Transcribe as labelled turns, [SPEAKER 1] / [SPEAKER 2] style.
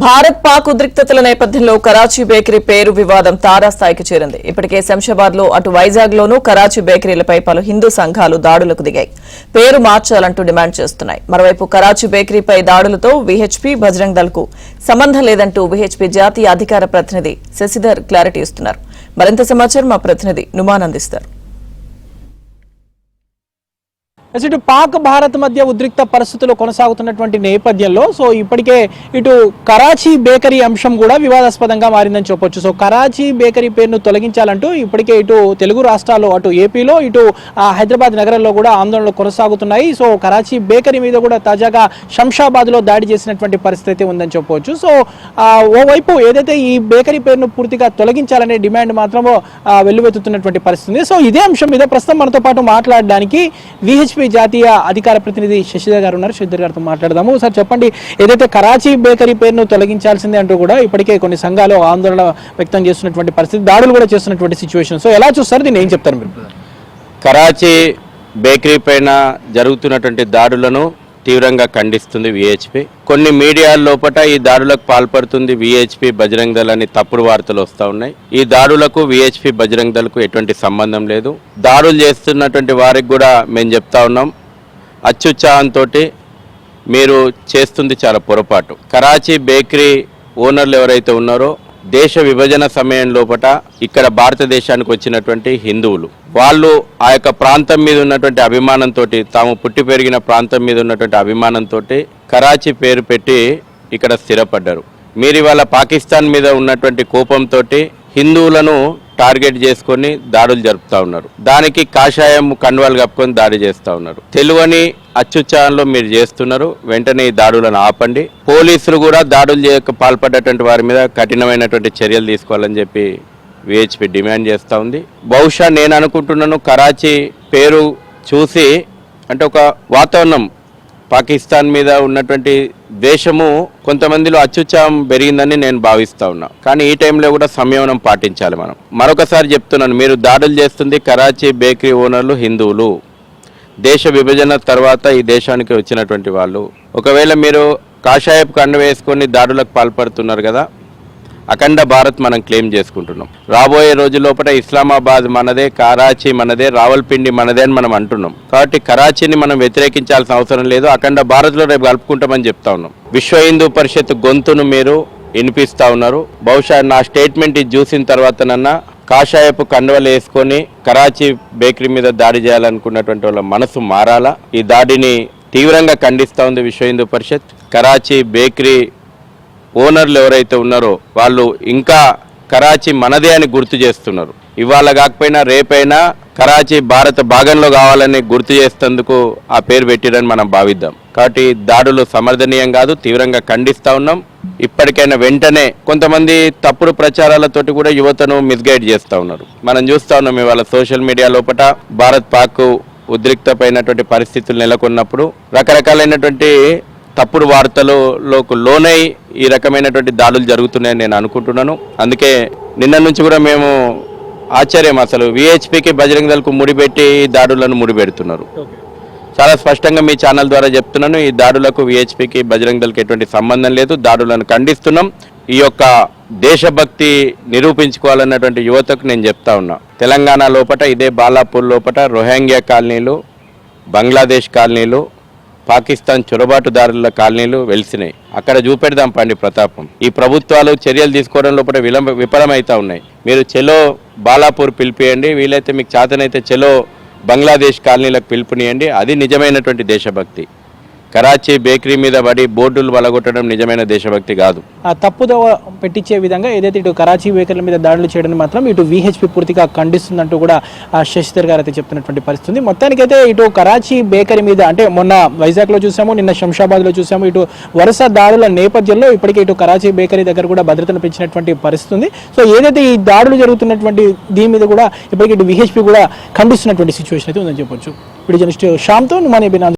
[SPEAKER 1] భారత్ పాక్ ఉద్రిక్తతల నేపథ్యంలో కరాచీ బేకరీ పేరు వివాదం తారాస్థాయికి చేరింది. ఇప్పటికే శంషాబాద్ లో అటు వైజాగ్ లోనూ కరాచీ బేకరీలపై పలు హిందూ సంఘాలు దాడులకు దిగాయి. పేరు మార్చాలంటూ డిమాండ్ చేస్తున్నాయి. మరోవైపు కరాచీ బేకరీపై దాడులతో వీహెచ్పీ బజరంగ్ దళ్ కు సంబంధం లేదంటూ వీహెచ్పీ జాతీయ అధికార ప్రతినిధి శశిధర్ క్లారిటీ ఇస్తున్నారు. మరింత సమాచారం మా ప్రతినిధి నుమాన్ అందిస్తారు.
[SPEAKER 2] ఇటు పాక్ భారత్ మధ్య ఉద్రిక్త పరిస్థితులు కొనసాగుతున్నటువంటి నేపథ్యంలో ఇప్పటికే ఇటు కరాచీ బేకరీ అంశం కూడా వివాదాస్పదంగా మారిందని చెప్పొచ్చు. కరాచీ బేకరీ పేరును తొలగించాలంటూ ఇప్పటికే ఇటు తెలుగు రాష్ట్రాల్లో అటు ఏపీలో ఇటు హైదరాబాద్ నగరంలో కూడా ఆందోళనలు కొనసాగుతున్నాయి. కరాచీ బేకరీ మీద కూడా తాజాగా శంషాబాద్లో దాడి చేసినటువంటి పరిస్థితి ఉందని చెప్పవచ్చు. ఓవైపు ఏదైతే ఈ బేకరీ పేరును పూర్తిగా తొలగించాలనే డిమాండ్ మాత్రమో వెల్లువెత్తుతున్నటువంటి పరిస్థితి. ఇదే అంశం మీద ప్రస్తుతం మనతో పాటు మాట్లాడడానికి వీహెచ్పీ జాతీయ అధికార ప్రతినిధి శశిధర్ గారు ఉన్నారు. శశిధర్ గారితో మాట్లాడదాము. సార్ చెప్పండి, ఏదైతే కరాచీ బేకరీ పేరును తొలగించాల్సిందే అంటూ కూడా ఇప్పటికే కొన్ని సంఘాలు ఆందోళన వ్యక్తం చేస్తున్నటువంటి పరిస్థితి, దాడులు కూడా చేస్తున్నటువంటి సిచ్యువేషన్. ఎలా చూస్తారు, దీన్ని ఏం చెప్తారు మీరు?
[SPEAKER 3] కరాచీ బేకరీ పైన జరుగుతున్నటువంటి దాడులను తీవ్రంగా ఖండిస్తుంది విహెచ్పి. కొన్ని మీడియా లోపల ఈ దాడులకు పాల్పడుతుంది విహెచ్పి బజరంగ్ దళ్ అని తప్పుడు వార్తలు వస్తూ ఉన్నాయి. ఈ దాడులకు విహెచ్పి బజరంగ్ దళ్ కు ఎటువంటి సంబంధం లేదు. దాడులు చేస్తున్నటువంటి వారికి కూడా మేము చెప్తా ఉన్నాం, అత్యుత్సాహంతో మీరు చేస్తుంది చాలా పొరపాటు. కరాచీ బేకరీ ఓనర్లు ఎవరైతే ఉన్నారో దేశ విభజన సమయం లోపల ఇక్కడ భారతదేశానికి వచ్చినటువంటి హిందువులు, వాళ్ళు ఆ యొక్క ప్రాంతం మీద ఉన్నటువంటి అభిమానంతో, తాము పుట్టి పెరిగిన ప్రాంతం మీద ఉన్నటువంటి అభిమానంతో కరాచీ పేరు పెట్టి ఇక్కడ స్థిరపడ్డారు. మీరు ఇవాళ పాకిస్తాన్ మీద ఉన్నటువంటి కోపంతో హిందువులను టార్గెట్ చేసుకొని దాడులు జరుపుతా ఉన్నారు. దానికి కాషాయం కండువాలు కప్పుకొని దాడి చేస్తూ ఉన్నారు. తెలుగుని అత్యుత్సాహంలో మీరు చేస్తున్నారు. వెంటనే ఈ దాడులను ఆపండి. పోలీసులు కూడా దాడులు చేయక పాల్పడ్డటువంటి వారి మీద కఠినమైనటువంటి చర్యలు తీసుకోవాలని చెప్పి విహెచ్పి డిమాండ్ చేస్తూ ఉంది. బహుశా నేను అనుకుంటున్నాను, కరాచీ పేరు చూసి అంటే ఒక వాతావరణం పాకిస్తాన్ మీద ఉన్నటువంటి ద్వేషము కొంతమందిలో అత్యుత్సాహం పెరిగిందని నేను భావిస్తూ ఉన్నా. కానీ ఈ టైంలో కూడా సంయమనం పాటించాలి. మనం మరొకసారి చెప్తున్నాను, మీరు దాడులు చేస్తుంది కరాచీ బేకరీ ఓనర్లు హిందువులు, దేశ విభజన తర్వాత ఈ దేశానికి వచ్చినటువంటి వాళ్ళు. ఒకవేళ మీరు కాషాయపు కండ వేసుకొని దాడులకు పాల్పడుతున్నారు కదా, అఖండ భారత్ మనం క్లెయిమ్ చేసుకుంటున్నాం. రాబోయే రోజు లోపల ఇస్లామాబాద్ మనదే, కరాచీ మనదే, రావల్పిండి మనదే అని మనం అంటున్నాం. కాబట్టి కరాచీని మనం వ్యతిరేకించాల్సిన అవసరం లేదు. అఖండ భారత్లో రేపు కలుపుకుంటామని చెప్తా ఉన్నాం. విశ్వ హిందూ పరిషత్ గొంతును మీరు వినిపిస్తా ఉన్నారు. బహుశా నా స్టేట్మెంట్ ఇది చూసిన తర్వాతనన్నా కాషాయపు కండువలు వేసుకొని కరాచీ బేకరీ మీద దాడి చేయాలనుకున్నటువంటి వాళ్ళ మనసు మారాలా. ఈ దాడిని తీవ్రంగా ఖండిస్తూ ఉంది విశ్వ హిందూ పరిషత్. కరాచీ బేకరీ ఓనర్లు ఎవరైతే ఉన్నారో వాళ్ళు ఇంకా కరాచీ మనదే అని గుర్తు చేస్తున్నారు. ఇవాళ కాకపోయినా రేపైనా కరాచీ భారత భాగంలో కావాలని గుర్తు చేసేందుకు ఆ పేరు పెట్టిరని మనం భావిద్దాం. కాబట్టి దాడులు సమర్థనీయం కాదు, తీవ్రంగా ఖండిస్తా ఉన్నాం. ఇప్పటికైనా వెంటనే కొంతమంది తప్పుడు ప్రచారాలతోటి కూడా యువతను మిస్గైడ్ చేస్తూ ఉన్నారు. మనం చూస్తూ ఉన్నాం ఇవాళ సోషల్ మీడియా లోపల భారత్ పాక్ ఉద్రిక్తమైనటువంటి పరిస్థితులు నెలకొన్నప్పుడు రకరకాలైనటువంటి తప్పుడు వార్తలకు లోనై ఈ రకమైనటువంటి దాడులు జరుగుతున్నాయని నేను అనుకుంటున్నాను. అందుకే నిన్న నుంచి కూడా మేము ఆశ్చర్యం, అసలు విహెచ్పికి బజరంగ్ దళ్ కు ముడిపెట్టి ఈ దాడులను ముడిపెడుతున్నారు. చాలా స్పష్టంగా మీ ఛానల్ ద్వారా చెప్తున్నాను, ఈ దాడులకు విహెచ్పికి బజరంగ్ దళ్ కి ఎటువంటి సంబంధం లేదు. దాడులను ఖండిస్తున్నాం. ఈ యొక్క దేశభక్తి నిరూపించుకోవాలన్నటువంటి యువతకు నేను చెప్తా ఉన్నా, తెలంగాణ లోపల ఇదే బాలాపూర్ లోపల రోహింగ్యా కాలనీలు, బంగ్లాదేశ్ కాలనీలు, పాకిస్తాన్ చొరబాటుదారుల కాలనీలు వెలిసినాయి. అక్కడ చూపెడదాం పండి ప్రతాపం. ఈ ప్రభుత్వాలు చర్యలు తీసుకోవడం లోపల విఫలమవుతా ఉన్నాయి. మీరు చెలో బాలాపూర్ పిలిపియండి, వీలైతే మీకు చేతనైతే చెలో బంగ్లాదేశ్ కాలనీలకు పిలుపునియండి. అది నిజమైనటువంటి దేశభక్తి. కరాచీ బేకరీ మీద పడి బోర్డులు వలగొట్టడం నిజమైన దేశభక్తి కాదు.
[SPEAKER 2] ఆ తప్పుదోవ పెట్టించే విధంగా ఏదైతే ఇటు కరాచీ బేకరీల మీద దాడులు చేయడం మాత్రం ఇటు వీహెచ్పీ పూర్తిగా ఖండిస్తుందంటూ కూడా శశిధర్ గారు అయితే చెప్తున్నటువంటి పరిస్థితి. మొత్తానికైతే ఇటు కరాచీ బేకరీ మీద అంటే మొన్న వైజాగ్లో చూసాము, నిన్న శంషాబాద్లో చూసాము, ఇటు వరుస దాడుల నేపథ్యంలో ఇప్పటికే ఇటు కరాచీ బేకరీ దగ్గర కూడా భద్రతను పెంచినటువంటి పరిస్థితి ఉంది. ఏదైతే ఈ దాడులు జరుగుతున్నటువంటి దీని మీద కూడా ఇప్పటికీ ఇటు వీహెచ్పీ కూడా ఖండిస్తున్నటువంటి సిచ్యువేషన్ అయితే ఉందని చెప్పొచ్చు. ఇప్పుడు జర్నలిస్ట్ శ్యామ్తో మన